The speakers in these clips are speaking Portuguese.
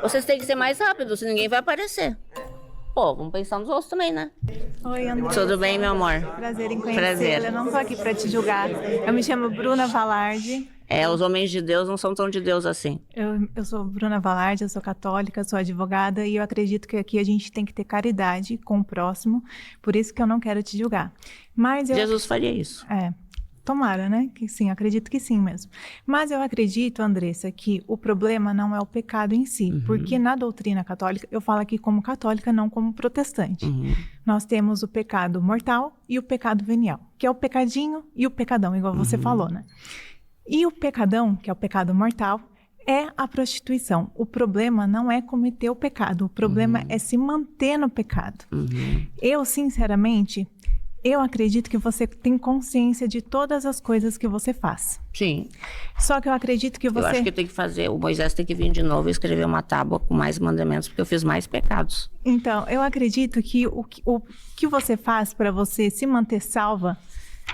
Vocês têm que ser mais rápidos, senão ninguém vai aparecer. Pô, vamos pensar nos outros também, né? Oi, André. Tudo bem, meu amor? Prazer em Prazer. conhecê-la. Eu não tô aqui para te julgar. Eu me chamo Bruna Valardi. Os homens de Deus não são tão de Deus assim. Eu sou Bruna Valardi, eu sou católica, sou advogada e eu acredito que aqui a gente tem que ter caridade com o próximo. Por isso que eu não quero te julgar. Mas Jesus faria isso. Tomara, né? Que sim, acredito que sim mesmo. Mas eu acredito, Andressa, que o problema não é o pecado em si, porque na doutrina católica, eu falo aqui como católica, não como protestante. Nós temos o pecado mortal e o pecado venial, que é o pecadinho e o pecadão, igual você falou, né? E o pecadão, que é o pecado mortal, é a prostituição. O problema não é cometer o pecado, o problema é se manter no pecado. Eu, sinceramente, eu acredito que você tem consciência de todas as coisas que você faz. Sim. Só que eu acredito que você... Eu acho que tem que fazer, o Moisés tem que vir de novo e escrever uma tábua com mais mandamentos, porque eu fiz mais pecados. Então, eu acredito que o que você faz para você se manter salva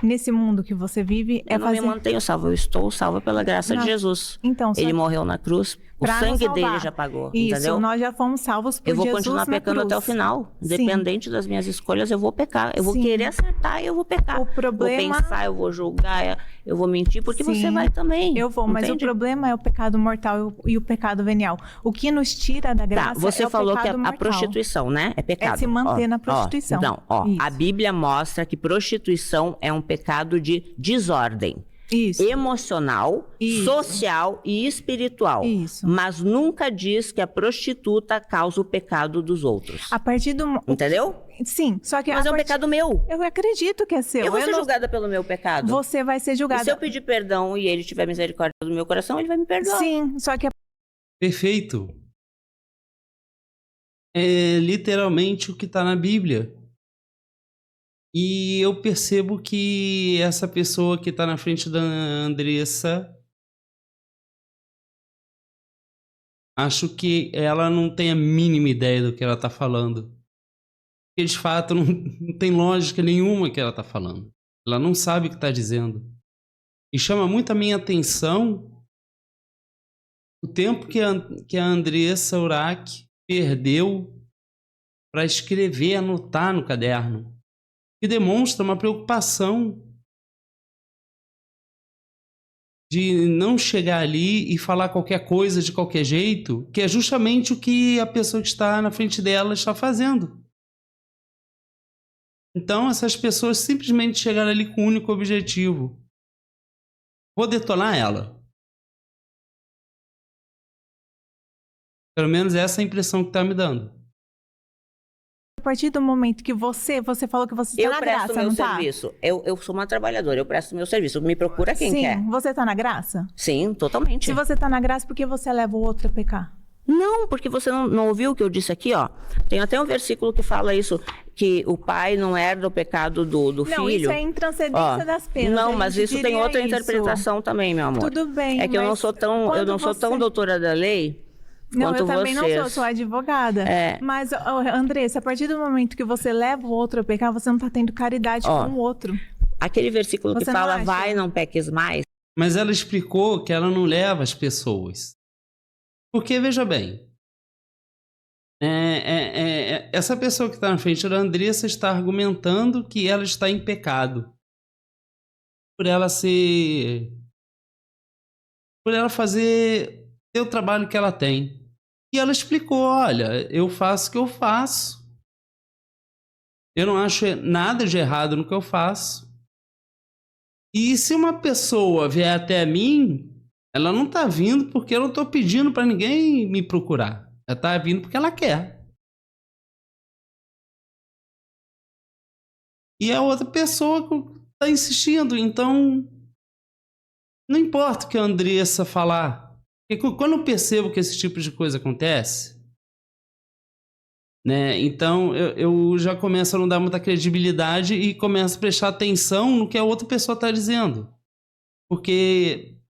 nesse mundo que você vive é fazer... Eu não me mantenho salva, eu estou salva pela graça de Jesus. Então, Ele morreu na cruz, o sangue dele já pagou, isso, entendeu? Nós já fomos salvos por Jesus. Eu vou continuar pecando até o final. Independente das minhas escolhas, eu vou pecar. Eu vou querer acertar e eu vou pecar. O problema... Vou pensar, eu vou julgar, eu vou mentir, porque você vai também. Eu vou, mas o problema é o pecado mortal e o pecado venial. O que nos tira da graça você é o falou pecado que mortal. A prostituição, né? É pecado. É se manter na prostituição. A Bíblia mostra que prostituição é um pecado de desordem. Isso. Emocional, social e espiritual. Isso. Mas nunca diz que a prostituta causa o pecado dos outros. A partir do... Entendeu? Sim, só que... Mas é um pecado meu. Eu acredito que é seu. Eu vou ser julgada pelo meu pecado. Você vai ser julgada. E se eu pedir perdão e ele tiver misericórdia do meu coração, ele vai me perdoar. Sim, só que... Perfeito. É literalmente o que está na Bíblia. E eu percebo que essa pessoa que está na frente da Andressa, acho que ela não tem a mínima ideia do que ela está falando. Porque de fato não tem lógica nenhuma que ela está falando. Ela não sabe o que está dizendo. E chama muito a minha atenção o tempo que a Andressa Urach perdeu para escrever, anotar no caderno. Que demonstra uma preocupação de não chegar ali e falar qualquer coisa de qualquer jeito, que é justamente o que a pessoa que está na frente dela está fazendo. Então, essas pessoas simplesmente chegaram ali com um único objetivo: vou detonar ela. Pelo menos essa é a impressão que está me dando. A partir do momento que você falou que você está na graça, Eu presto meu serviço. Eu sou uma trabalhadora, eu presto meu serviço. Me procura quem quer. Sim, você está na graça? Sim, totalmente. Se você está na graça, por que você leva o outro a pecar? Não, porque você não ouviu o que eu disse aqui, ó. Tem até um versículo que fala isso, que o pai não herda o pecado do filho. Não, isso é intranscendência das penas. Não, mas isso tem outra interpretação também, meu amor. Tudo bem, é que eu não sou tão doutora da lei. Não, eu também não sou advogada. Mas, Andressa, a partir do momento que você leva o outro a pecar, você não está tendo caridade com o outro. Aquele versículo que fala, vai, não peques mais. Mas ela explicou que ela não leva as pessoas. Porque, veja bem, essa pessoa que está na frente da Andressa está argumentando que ela está em pecado. Por ela fazer o trabalho que ela tem. E ela explicou, olha, eu faço o que eu faço. Eu não acho nada de errado no que eu faço. E se uma pessoa vier até mim, ela não está vindo porque eu não estou pedindo para ninguém me procurar. Ela está vindo porque ela quer. E a outra pessoa está insistindo. Então, não importa o que a Andressa falar. Porque quando eu percebo que esse tipo de coisa acontece, né, então eu já começo a não dar muita credibilidade e começo a prestar atenção no que a outra pessoa está dizendo. Porque,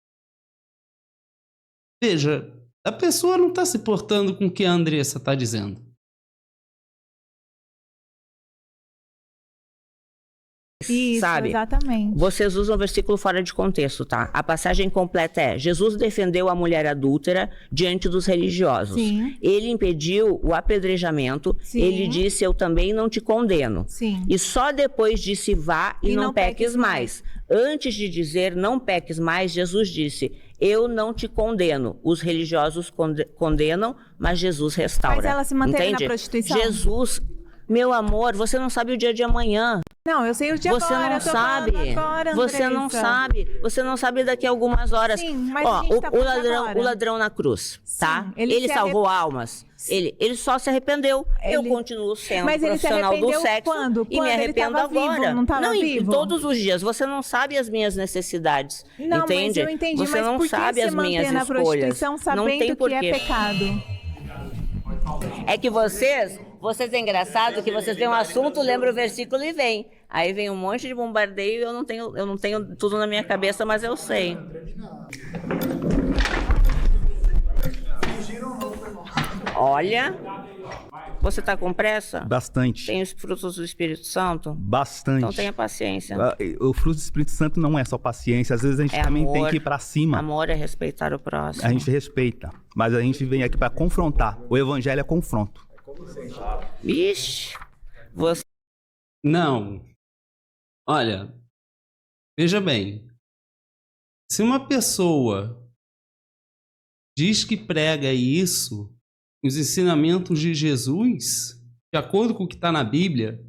veja, a pessoa não está se portando com o que a Andressa está dizendo. Isso, sabe? exatamente. Vocês usam o versículo fora de contexto, tá? A passagem completa é: Jesus defendeu a mulher adúltera diante dos religiosos. Sim. Ele impediu o apedrejamento. Sim. Ele disse: eu também não te condeno. Sim. E só depois disse: vá e não peques mais. Antes de dizer não peques mais, Jesus disse: eu não te condeno. Os religiosos condenam, mas Jesus restaura. Mas ela se manteve Entende? na prostituição? Jesus, meu amor, você não sabe o dia de amanhã. Não, eu sei o dia Você agora, não eu tô sabe. falando agora, Você não Andressa. sabe. Você não sabe daqui a algumas horas. Sim, mas ó, a gente tá falando agora. o ladrão na cruz, tá? Sim, ele Ele se salvou almas. Ele só se arrependeu. Eu Ele- continuo sendo Mas ele se profissional do arrependeu sexo quando? e Quando me ele arrependo tava vivo, agora. não tava em vivo? todos os dias. Você não sabe as minhas necessidades. Não, entende? mas eu entendi. Você Mas não por que sabe se as manter minhas na escolhas. prostituição Não tem sabendo que porquê. é pecado? É que vocês é engraçado que vocês veem um assunto, lembram o versículo e vem. Aí vem um monte de bombardeio e eu não tenho tudo na minha cabeça, mas eu sei. Olha, você tá com pressa? Bastante. Tem os frutos do Espírito Santo? Bastante. Então tenha paciência. O fruto do Espírito Santo não é só paciência. Às vezes a gente É também amor. tem que ir pra cima. Amor é respeitar o próximo. A gente respeita. Mas a gente vem aqui pra confrontar. O evangelho é confronto. Ixi, você... Não. Olha, veja bem. Se uma pessoa diz que prega isso, os ensinamentos de Jesus, de acordo com o que está na Bíblia,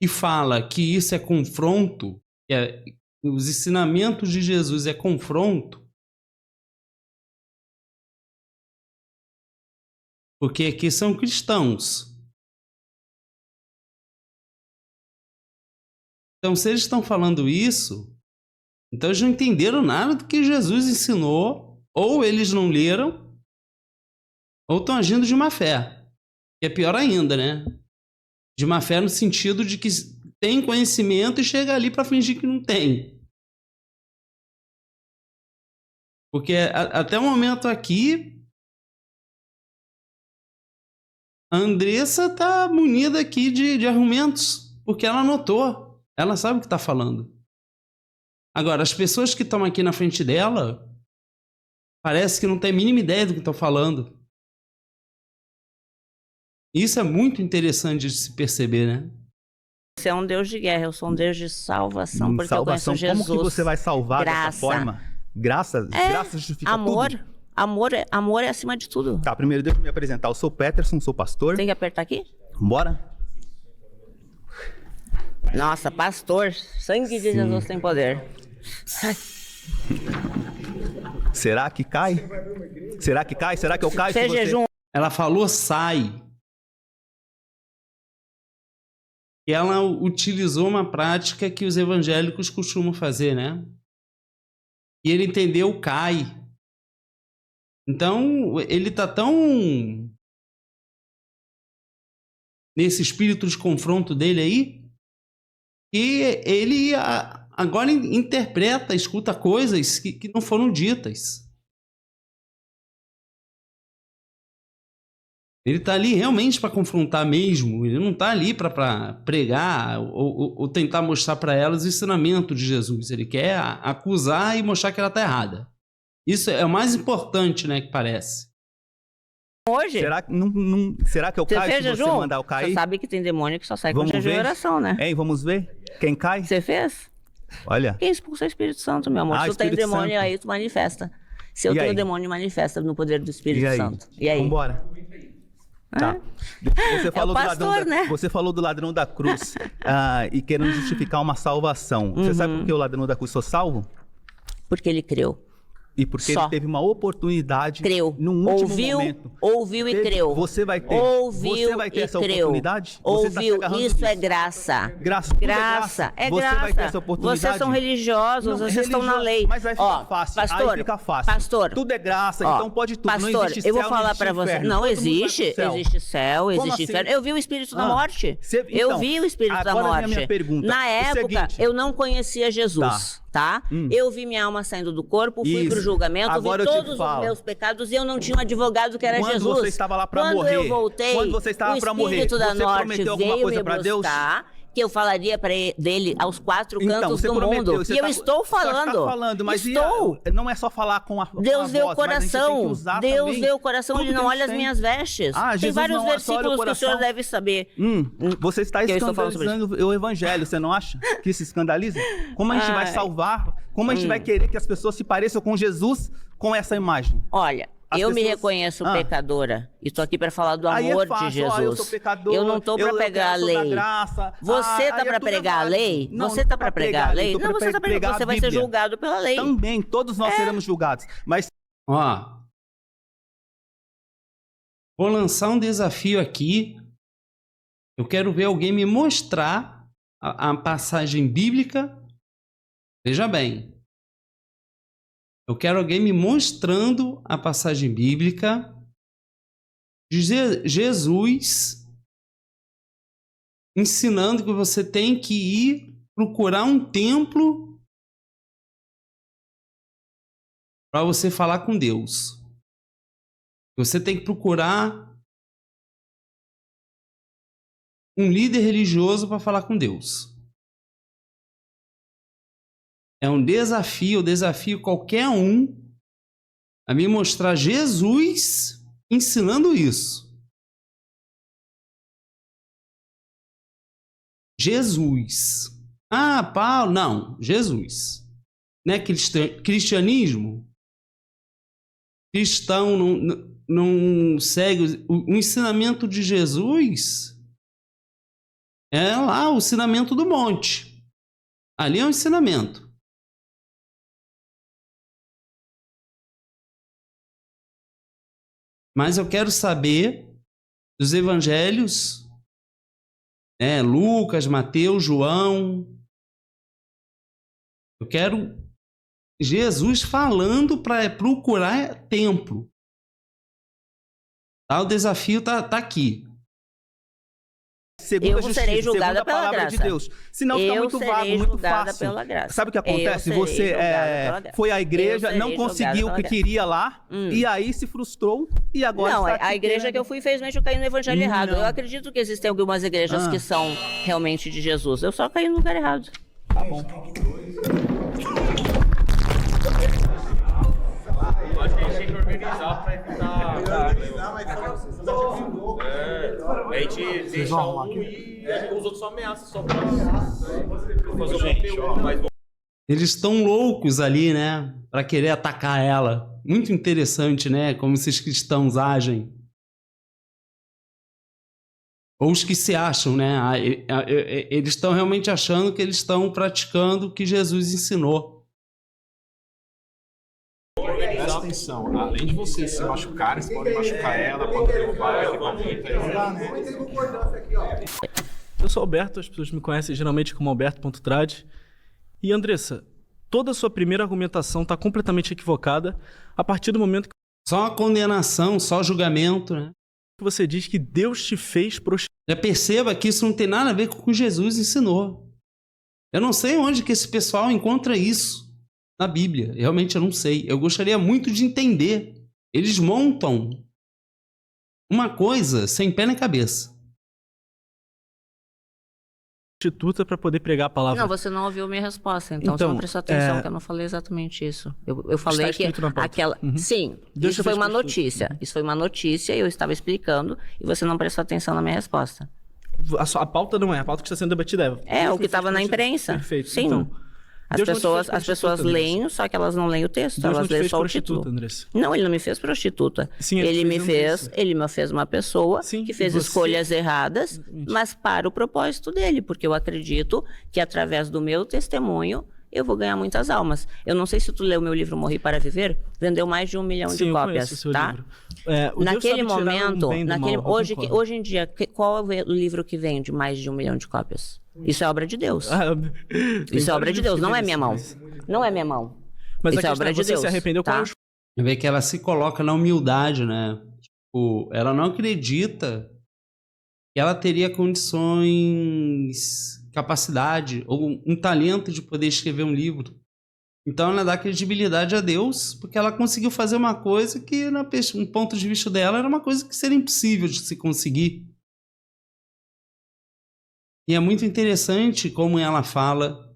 e fala que isso é confronto, os ensinamentos de Jesus é confronto, porque aqui são cristãos. Então, se eles estão falando isso, então eles não entenderam nada do que Jesus ensinou, ou eles não leram, ou estão agindo de má fé. Que é pior ainda, né? De má fé no sentido de que tem conhecimento e chega ali para fingir que não tem. Porque até o momento aqui, a Andressa está munida aqui de argumentos, porque ela anotou. Ela sabe o que está falando. Agora, as pessoas que estão aqui na frente dela, parece que não tem a mínima ideia do que estão falando. Isso é muito interessante de se perceber, né? Você é um Deus de guerra, eu sou um Deus de salvação, porque Salvação, eu conheço Jesus. como que você vai salvar Graça. dessa forma? Graça justifica amor, tudo. amor é acima de tudo. Tá, primeiro deixa eu me apresentar. Eu sou Peterson, sou pastor. Tem que apertar aqui? Bora? Nossa, pastor, sangue de Jesus tem poder. Ai, Será que cai? Será que cai? Será que eu caio? Fez se você... jejum. Ela falou sai. E ela utilizou uma prática que os evangélicos costumam fazer, né? E ele entendeu cai. Então, ele tá tão nesse espírito de confronto dele aí, que ele agora interpreta, escuta coisas que não foram ditas. Ele está ali realmente para confrontar mesmo. Ele não está ali para pregar ou tentar mostrar para ela os ensinamentos de Jesus. Ele quer acusar e mostrar que ela está errada. Isso é o mais importante, né, que parece. Hoje, Será que eu você caio fez se você jejum? mandar eu cair? Você sabe que tem demônio que só sai com Vamos jejum e ver? oração, né? Hein, vamos ver? Quem cai? Você fez? Olha. Quem expulsa é o Espírito Santo, meu amor. Se tu tem Espírito demônio Santo. aí, tu manifesta. Se eu E tenho aí? demônio, manifesta no poder do E Espírito aí? Santo. E aí? Vambora. Tá. Você falou, pastor, né? Você falou do ladrão da cruz e querendo justificar uma salvação. Você sabe por que o ladrão da cruz foi salvo? Porque ele creu. E porque Só. ele teve uma oportunidade Creu. num último momento. Ouviu e creu. Você vai ter. Ouviu você vai ter e essa creu. oportunidade? Você tá se Ouviu. agarrando Isso é nisso. graça. Graça. Tudo Graça. É Você graça. vai ter essa oportunidade. Vocês são religiosos, Não, vocês estão na religioso, lei. Mas vai ficar Ó, fácil. Pastor, Aí fica fácil. Pastor. Tudo é graça, Ó, então pode tudo. Pastor, Não existe eu vou céu, falar não pra existe você. inferno. Não Todo mundo vai existe. pro céu. Existe céu, existe Como assim? inferno. Eu vi o espírito da morte. Eu Eu vi o espírito da agora vem a morte. minha pergunta. Na O época, seguinte. eu não conhecia Jesus. Tá? Eu vi minha alma saindo do corpo, fui Isso. pro julgamento, Agora vi eu te todos os falo. meus pecados e eu não tinha um advogado que era Quando Jesus. você estava lá pra Quando morrer, eu voltei, quando você estava o pra morrer, Espírito da você Norte prometeu alguma veio coisa me pra Deus? buscar que eu falaria dele aos quatro cantos você do prometeu, mundo. você E eu estou falando. Só está falando, mas não é só falar com a Deus vê o voz, mas a gente tem que coração. usar Deus também vê o coração, tudo ele que não a olha gente as tem. minhas vestes. Ah, Tem Jesus vários não olha só o versículos que o senhor coração. deve saber. Você está Que eu estou falando sobre escandalizando o evangelho, você não acha? Que se escandaliza? Como a gente vai salvar? Como a gente vai querer que as pessoas se pareçam com Jesus com essa imagem? Olha, As eu me pessoas- reconheço pecadora. E estou aqui para falar do Aí é amor fácil, de Jesus. eu sou pecador, Eu não estou para pregar a sou da lei. graça. Você tá aí para tudo pregar a válido. lei? Não, Você não tá tô para pregar a lei? tô Não, pra você tá para pregar a você vai ser Bíblia. julgado pela lei. Também, todos nós seremos julgados. Mas Ó, vou lançar um desafio aqui. Eu quero ver alguém me mostrar a passagem bíblica. Veja bem. Eu quero alguém me mostrando a passagem bíblica de Jesus ensinando que você tem que ir procurar um templo para você falar com Deus. Você tem que procurar um líder religioso para falar com Deus. É um desafio, eu desafio qualquer um a me mostrar Jesus ensinando isso. Jesus. Ah, Paulo, não, Jesus. Não é cristianismo? Cristão não segue o ensinamento de Jesus. É lá o ensinamento do monte. Ali é o ensinamento. Mas eu quero saber dos evangelhos, Lucas, Mateus, João. Eu quero Jesus falando para procurar templo. Tá? O desafio tá aqui. segundo a Eu justiça, serei julgada segundo a pela palavra graça. de Deus. Senão fica Eu muito serei vago, muito julgada fácil. pela graça. Sabe o que acontece? Eu serei Você julgada pela graça. foi à igreja, Eu não serei conseguiu julgada o que pela queria lá, e aí se frustrou, e agora Não, está a igreja que eu fui, infelizmente, eu caí no evangelho errado. Eu acredito que existem algumas igrejas que são realmente de Jesus. Eu só caí no lugar errado. Tá bom. Acho que a gente tem que organizar pra evitar. A gente deixa um e os outros só ameaçam, só pra fazer o conteúdo mais bom. Eles estão loucos ali, né? Para querer atacar ela. Muito interessante, né? Como esses cristãos agem. Ou os que se acham, né? Eles estão realmente achando que eles estão praticando o que Jesus ensinou. Presta atenção, além de vocês se machucarem, vocês podem machucar ela, podem derrubar ela, Eu sou Alberto, as pessoas me conhecem geralmente como Alberto.trade. E Andressa, toda a sua primeira argumentação está completamente equivocada a partir do momento Só a condenação, só julgamento, né? que você diz que Deus te fez prostituta. Já perceba que isso não tem nada a ver com o que Jesus ensinou. Eu não sei onde que esse pessoal encontra isso na Bíblia. Realmente eu não sei. Eu gostaria muito de entender. Eles montam uma coisa sem pé nem cabeça. Para poder pregar a palavra. Não, você não ouviu minha resposta, então você Então, não prestou atenção que eu não falei exatamente isso. Eu falei Está que escrito na pauta. aquela... Sim, Deus isso te foi fez uma prostituta. notícia. Isso foi uma notícia e eu estava explicando e você não prestou atenção na minha resposta. A pauta não é, a pauta que está sendo debatida é. É, o que estava na imprensa. Perfeito. Sim. Então, As Deus não te pessoas, fez as pessoas prostituta, leem, só que elas não leem o texto, Deus não elas te leem fez só o prostituta, título. Andressa. Não, ele não me fez prostituta. Sim, ele ele fez me fez uma pessoa Sim, que fez você- escolhas erradas, mas para o propósito dele, porque eu acredito que através do meu testemunho eu vou ganhar muitas almas. Eu não sei se tu leu meu livro Morri para Viver, vendeu mais de 1 milhão Sim, de eu cópias, conheço o seu tá? livro. O Deus Naquele sabe tirar o momento, bem do mal, eu hoje concordo. em dia, qual é o livro que vende mais de 1 milhão de cópias? Isso é obra de Deus. Isso é obra de Deus, não é minha mão. Não é minha mão. Mas Isso a é questão obra é de você Deus, se arrependeu tá? qual é o Vê que ela se coloca na humildade, né? Tipo, ela não acredita que ela teria condições, capacidade ou um talento de poder escrever um livro. Então ela dá credibilidade a Deus porque ela conseguiu fazer uma coisa que, no ponto de vista dela, era uma coisa que seria impossível de se conseguir. E é muito interessante como ela fala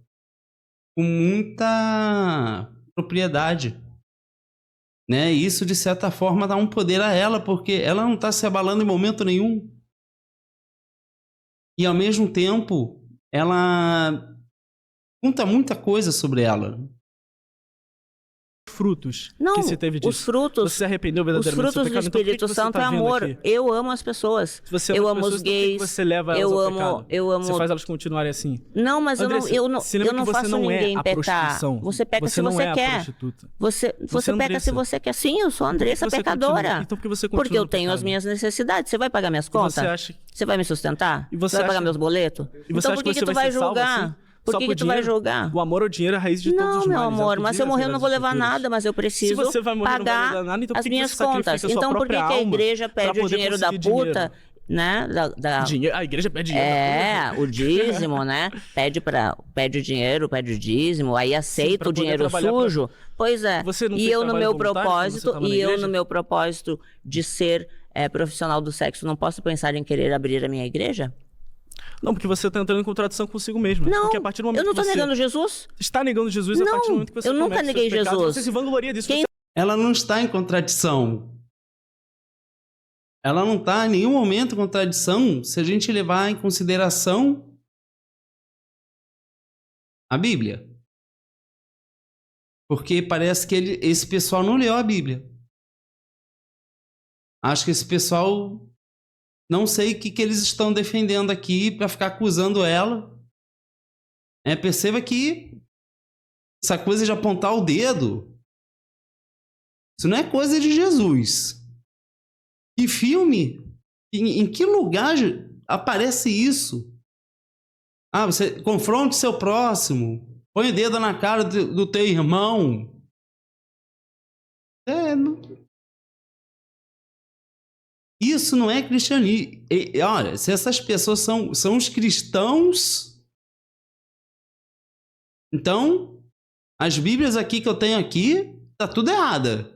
com muita propriedade, né? Isso, de certa forma, dá um poder a ela, porque ela não está se abalando em momento nenhum. E, ao mesmo tempo, ela conta muita coisa sobre ela. Frutos Não, que você teve disso. os frutos, Você se arrependeu os verdadeiramente frutos do seu do pecado? Então, por que Espírito que você Santo tá é vendo amor. aqui? Eu amo as pessoas. Se você ama Eu as amo pessoas, os então por que que gays. você leva elas Eu ao amo, pecado? eu amo. Você faz elas continuarem assim. Não, mas Andressa, eu não se lembra que você faço não é ninguém a pecar. prostituição. Você peca Você se não você é a quer. prostituta. Você Você é peca Andressa. se você quer. Sim, eu sou a Andressa Por que você pecadora. continua? Então por que você continua Porque eu no tenho as pecado? minhas necessidades. Você vai pagar minhas E contas? você acha... Você vai me sustentar? E você vai pagar acha- meus boletos? E você Então acha por que você tu vai vai ser salvo julgar? assim? Por Só que por tu vai dinheiro? julgar? O amor é o dinheiro, é a raiz de todos Não, os meu males. É o amor, que mas diz se eu as morrer eu não vou Sagradas levar Escrituras. nada, mas eu preciso Se você vai morrer, não vai pagar levar nada, então por as que minhas você sacrifica contas. a sua Então por que própria que a alma igreja pra pede o poder dinheiro da conseguir puta, né? Dinheiro, a igreja pede dinheiro. É, o dízimo, né? Pede o dinheiro, pede o dízimo, aí aceita pra o poder dinheiro trabalhar sujo. Pois é. Você não E fez eu no trabalho meu voluntário quando você propósito, tava na e eu igreja? no meu propósito de ser profissional do sexo, não posso pensar em querer abrir a minha igreja? Não, porque você tá entrando em contradição consigo mesmo. Não, Porque a partir do momento eu não tô que você negando Jesus. está negando Jesus, a Não, partir do momento que você eu nunca comete seus neguei pecados, Jesus. você se vangloria disso. Quem- Você... Ela não está em contradição. Ela não está em nenhum momento em contradição se a gente levar em consideração a Bíblia. Porque parece que esse pessoal não leu a Bíblia. Acho que esse pessoal... Não sei o que eles estão defendendo aqui para ficar acusando ela. Perceba que essa coisa de apontar o dedo, isso não é coisa de Jesus. Que filme? Em que lugar aparece isso? Você confronte seu próximo. Põe o dedo na cara do teu irmão. Isso não é cristianismo. Olha, se essas pessoas são os cristãos, então as Bíblias aqui que eu tenho aqui, tá tudo errada.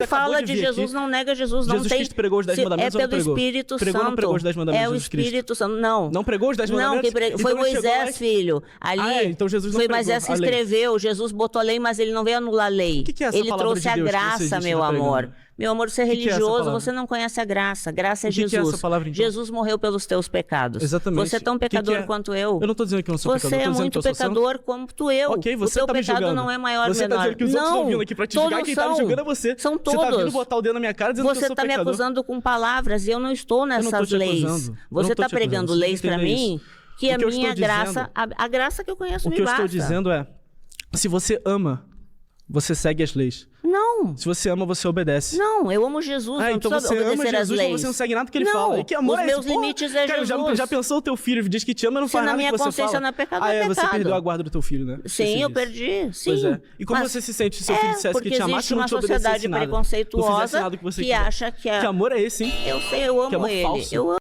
Fala de de vir Jesus, aqui. não nega Jesus, não Jesus tem. Cristo pregou os 10 mandamentos É ou não pelo pregou? Espírito Pregou ou Santo. não pregou os 10 mandamentos É o de Jesus Cristo? Espírito Santo, não. Não pregou os 10 Não, mandamentos? foi Então ele chegou Moisés, lá e- filho. Ali então Jesus não foi pregou Moisés que a lei. escreveu. Jesus botou a lei, mas ele não veio anular a lei. O que é essa Ele palavra trouxe de a Deus que você graça, disse que meu tá pregando? amor. Meu amor, ser que é essa religioso, palavra? você não conhece a graça. Graça é O que Jesus. é essa palavra, então? Jesus morreu pelos teus pecados. Exatamente. Você é tão O que pecador é? quanto eu. Eu não tô dizendo que eu não sou Você pecador, eu tô é dizendo muito que eu sou santo. pecador quanto eu. Ok, você o teu tá me pecado julgando. não é maior Você ou menor. tá dizendo que os outros não, estão vindo aqui pra te julgar, todos quem tá me são. julgando é você. São Você tá todos. vindo botar o dedo na minha cara dizendo que eu Você sou está me pecador. acusando com palavras e eu não estou não tô nessas te leis. acusando. Eu Você não tô está te pregando acusando. leis Você para tem que mim entender que a O que eu minha estou graça, dizendo- a graça que eu conheço O me que eu basta. estou dizendo é, se você ama, você segue as leis. Não, Se você ama, você obedece. não, eu amo Jesus, não Então preciso você ama obedecer às Jesus, leis. mas você não segue nada que ele Não, fala. E que amor os é esse? meus limites é cara, Jesus. Já pensou o teu filho diz que te ama e não Se faz na nada minha que você consciência fala? não é pecado, Ah, é você pecado. perdeu a guarda do teu filho, né? Sim, Esqueci eu disso. perdi, sim. Pois é. E como Mas- você se sente se seu filho dissesse porque que te amasse existe e não uma te obedecesse sociedade nada? preconceituosa Não fizesse nada que você queria. acha que Que amor é esse, hein? Eu sei, eu Que amo amor ele. falso. Eu amo.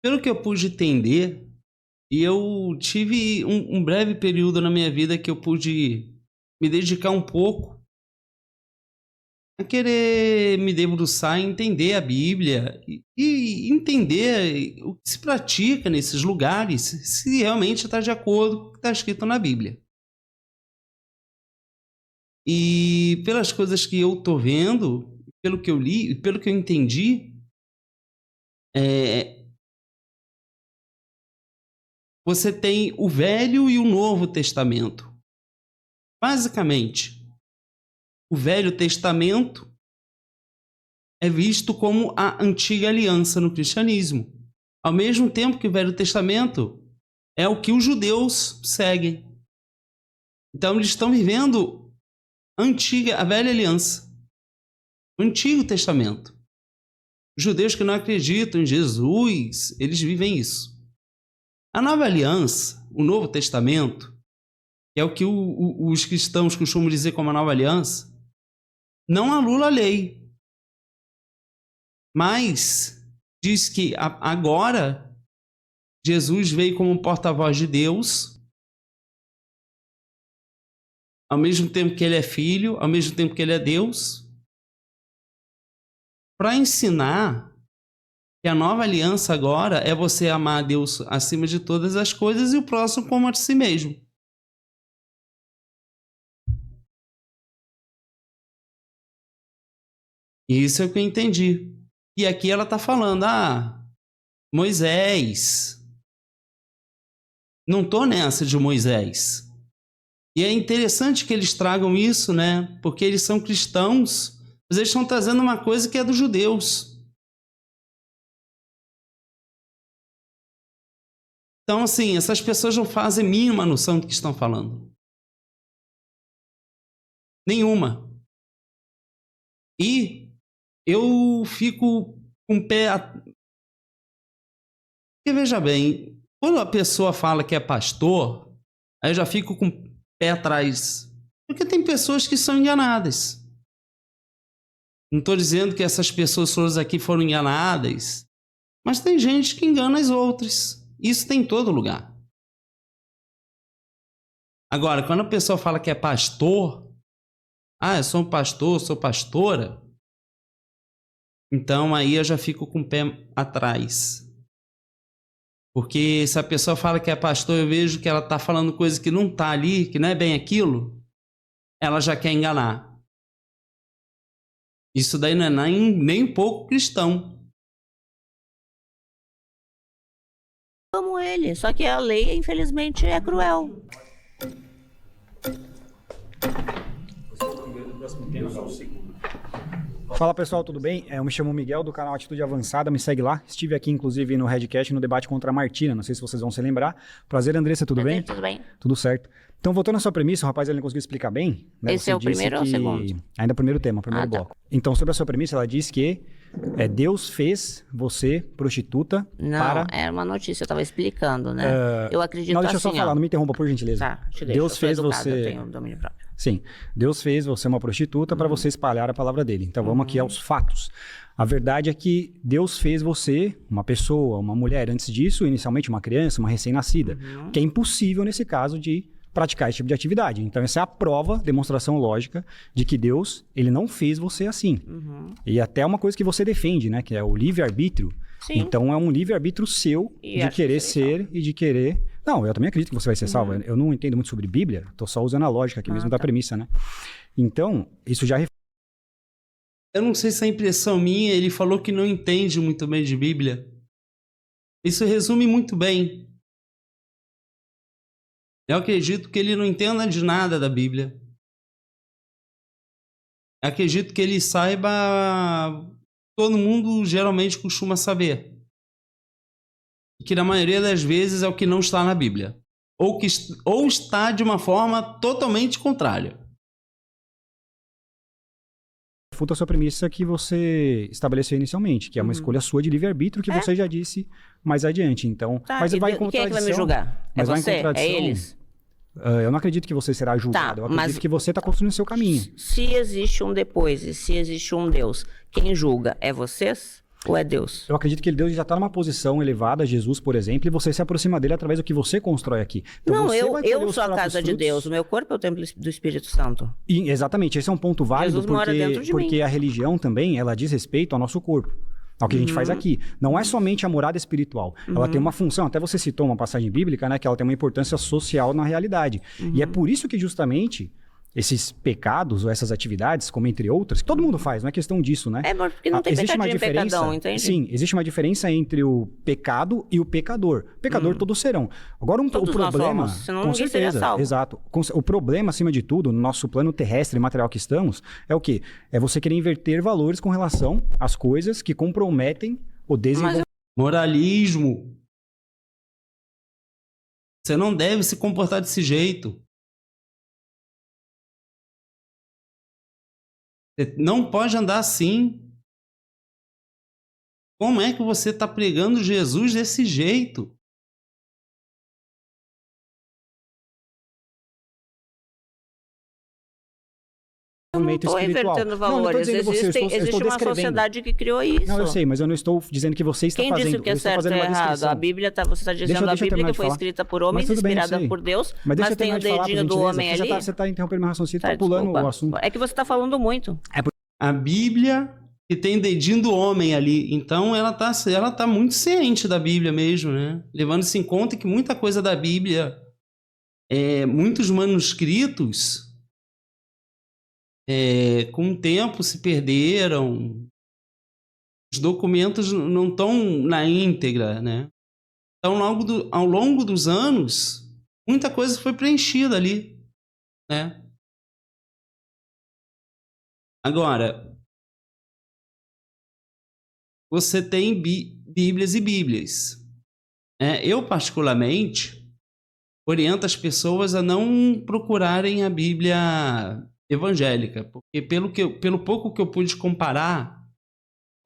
Pelo que eu pude entender, e eu tive um breve período na minha vida que eu pude me dedicar um pouco a querer me debruçar e entender a Bíblia e entender o que se pratica nesses lugares, se realmente está de acordo com o que está escrito na Bíblia. E pelas coisas que eu estou vendo, pelo que eu li e pelo que eu entendi, você tem o Velho e o Novo Testamento. Basicamente, o Velho Testamento é visto como a antiga aliança no cristianismo. Ao mesmo tempo que o Velho Testamento é o que os judeus seguem. Então, eles estão vivendo a velha aliança, o Antigo Testamento. Os judeus que não acreditam em Jesus, eles vivem isso. A Nova Aliança, o Novo Testamento, que é o que os cristãos costumam dizer como a Nova Aliança, não anula a lei, mas diz que agora Jesus veio como porta-voz de Deus, ao mesmo tempo que ele é filho, ao mesmo tempo que ele é Deus, para ensinar que a nova aliança agora é você amar a Deus acima de todas as coisas e o próximo como a si mesmo. Isso é o que eu entendi. E aqui ela está falando, Moisés. Não estou nessa de Moisés. E é interessante que eles tragam isso, né? Porque eles são cristãos, mas eles estão trazendo uma coisa que é dos judeus. Então, assim, essas pessoas não fazem mínima noção do que estão falando. Nenhuma. E eu fico com o pé... Porque, veja bem, quando a pessoa fala que é pastor, aí eu já fico com o pé atrás. Porque tem pessoas que são enganadas. Não estou dizendo que essas pessoas todas aqui foram enganadas, mas tem gente que engana as outras. Isso tem em todo lugar. Agora, quando a pessoa fala que é pastor, eu sou um pastor, sou pastora, então aí eu já fico com o pé atrás. Porque se a pessoa fala que é pastor, eu vejo que ela está falando coisa que não está ali, que não é bem aquilo, ela já quer enganar. Isso daí não é nem um pouco cristão. Amo ele, só que a lei, infelizmente, é cruel. Fala pessoal, tudo bem? Eu me chamo Miguel do canal Atitude Avançada, me segue lá. Estive aqui inclusive no Redcast no debate contra a Martina, não sei se vocês vão se lembrar. Prazer, Andressa, tudo bem? Tudo bem. Tudo certo. Então, voltando à sua premissa, o rapaz ele não conseguiu explicar bem. Né? Esse é o primeiro ou o segundo? Ainda é o primeiro tema, o primeiro bloco. Então, sobre a sua premissa, ela diz que Deus fez você prostituta Não, era uma notícia, eu estava explicando, né? Eu acredito Não, deixa assim, eu só falar, não me interrompa, por gentileza. Tá, te deixo, Deus fez educado, você... eu tenho domínio próprio. Sim, Deus fez você uma prostituta para você espalhar a palavra dele. Então vamos aqui aos fatos. A verdade é que Deus fez você uma pessoa, uma mulher, antes disso, inicialmente uma criança, uma recém-nascida, que é impossível nesse caso de praticar esse tipo de atividade. Então essa é a prova, demonstração lógica de que Deus, ele não fez você assim. E até uma coisa que você defende, né, que é o livre-arbítrio. Sim. Então é um livre-arbítrio seu E de acho querer que seria ser e de querer... Não, eu também acredito que você vai ser salvo. Eu não entendo muito sobre Bíblia, tô só usando a lógica aqui mesmo da premissa, né? Então, isso já... Eu não sei se é impressão minha, ele falou que não entende muito bem de Bíblia. Isso resume muito bem. Eu acredito que ele não entenda de nada da Bíblia. Eu acredito que ele saiba... Todo mundo geralmente costuma saber. E que na maioria das vezes é o que não está na Bíblia. Ou está de uma forma totalmente contrária. Refuta a sua premissa que você estabeleceu inicialmente, que é uma escolha sua de livre-arbítrio, que você já disse mais adiante. Então, Tá, mas vai em quem é que vai me contradição. julgar? É Mas vai em você? É contradição. eles? Eu não acredito que você será julgado. Eu acredito mas- que você está construindo seu caminho. Se existe um depois e se existe um Deus, quem julga é vocês ou é Deus? Eu acredito que Deus já está numa posição elevada, Jesus, por exemplo, e você se aproxima dele através do que você constrói aqui. Então, Não, você vai colher eu os sou a próprios casa de frutos. Deus, o meu corpo é o templo do Espírito Santo. E, exatamente, esse é um ponto válido Jesus mora dentro de porque mim. a religião também, ela diz respeito ao nosso corpo. Ao que a gente faz aqui. Não é somente a morada espiritual. Ela tem uma função, até você citou uma passagem bíblica, né, que ela tem uma importância social na realidade. E é por isso que justamente esses pecados ou essas atividades, como entre outras, que todo mundo faz, não é questão disso, né? É porque não tem Existe uma pecadinho e diferença, pecadão, entende? Sim, existe uma diferença entre o pecado e o pecador. Pecador todos serão. Agora o Todos nós problema, somos, senão com ninguém seria certeza, salvo. exato. O problema acima de tudo, no nosso plano terrestre e material que estamos, é o quê? É você querer inverter valores com relação às coisas que comprometem o desenvolvimento. Moralismo. Você não deve se comportar desse jeito. Você não pode andar assim. Como é que você está pregando Jesus desse jeito? desenvolvimento estou espiritual. invertendo Não, eu não tô valores. dizendo você, eu estou Existe uma descrevendo. sociedade que criou isso. Não, eu sei, mas eu não estou dizendo que você está Quem fazendo. disse o que é eu estou certo fazendo e uma errado? descrição. A Bíblia, você está dizendo a deixa eu Bíblia terminar que de foi falar. escrita por homens, Mas tudo bem, eu inspirada sei. por Deus, Mas deixa mas eu tem o terminar de falar, por dedinho do gentileza, homem porque ali. você está interrompendo meu raciocínio, Tá, está pulando desculpa. o assunto. É que você está falando muito. A Bíblia que tem dedinho do homem ali. Então ela tá muito ciente da Bíblia mesmo, né? Levando-se em conta que muita coisa da Bíblia, muitos manuscritos, com o tempo se perderam. Os documentos não estão na íntegra, né? Então, ao longo dos anos, muita coisa foi preenchida ali, né? Agora, você tem Bíblias e Bíblias. Eu, particularmente, oriento as pessoas a não procurarem a Bíblia evangélica, porque pelo pouco que eu pude comparar,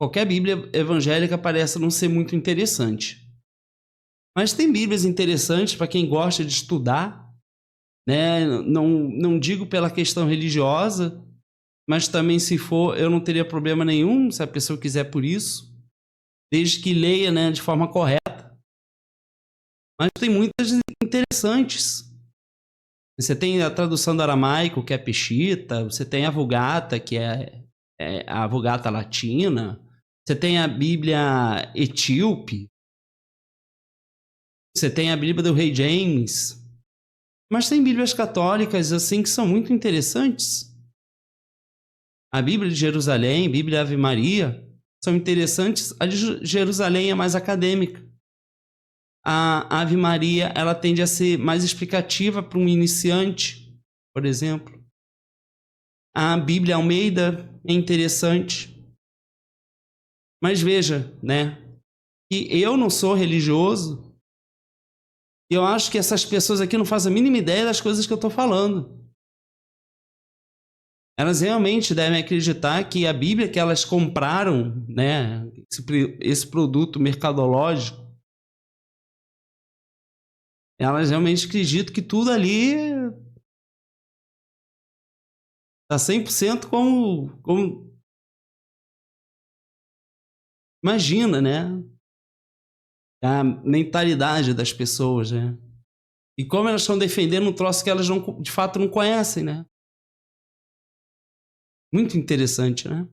qualquer Bíblia evangélica parece não ser muito interessante. Mas tem Bíblias interessantes para quem gosta de estudar, né? Não digo pela questão religiosa, mas também se for, eu não teria problema nenhum se a pessoa quiser por isso, desde que leia, né, de forma correta. Mas tem muitas interessantes. Você tem a tradução do aramaico, que é Peshitta, você tem a Vulgata, que é a Vulgata latina, você tem a Bíblia etíope, você tem a Bíblia do Rei James, mas tem Bíblias católicas assim que são muito interessantes. A Bíblia de Jerusalém, Bíblia Ave Maria, são interessantes. A de Jerusalém é mais acadêmica. A Ave Maria, ela tende a ser mais explicativa para um iniciante, por exemplo. A Bíblia Almeida é interessante. Mas veja, né, que eu não sou religioso. E eu acho que essas pessoas aqui não fazem a mínima ideia das coisas que eu estou falando. Elas realmente devem acreditar que a Bíblia que elas compraram, né, esse produto mercadológico, elas realmente acreditam que tudo ali está 100% como... Imagina, né? A mentalidade das pessoas, né? E como elas estão defendendo um troço que elas de fato não conhecem, né? Muito interessante, né?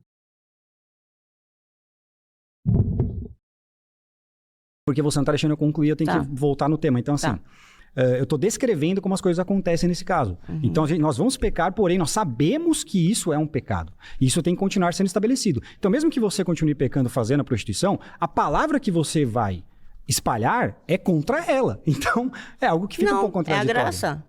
Porque você não está deixando eu concluir, eu tenho que voltar no tema. Então, assim, eu estou descrevendo como as coisas acontecem nesse caso. Então, nós vamos pecar, porém, nós sabemos que isso é um pecado. Isso tem que continuar sendo estabelecido. Então, mesmo que você continue pecando fazendo a prostituição, a palavra que você vai espalhar é contra ela. Então, é algo que fica um pouco contraditório. É a graça.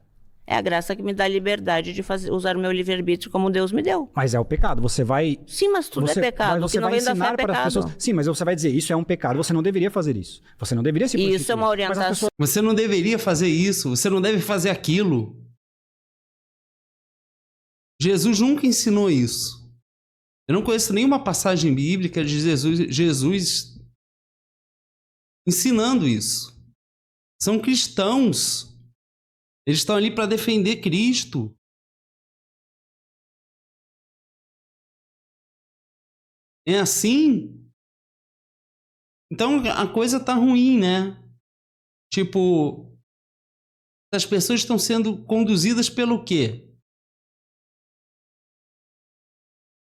É a graça que me dá a liberdade de usar o meu livre-arbítrio como Deus me deu. Mas é o pecado. Você vai... Sim, mas tudo é pecado. Você o que não vai vem da fé ensinar é para as pecado. pessoas... Sim, mas você vai dizer, isso é um pecado, você não deveria fazer isso. Você não deveria se prostituir. Isso é uma orientação. Mas as pessoas... Você não deveria fazer isso, você não deve fazer aquilo. Jesus nunca ensinou isso. Eu não conheço nenhuma passagem bíblica de Jesus ensinando isso. São cristãos. Eles estão ali para defender Cristo. É assim? Então a coisa tá ruim, né? Tipo, as pessoas estão sendo conduzidas pelo quê?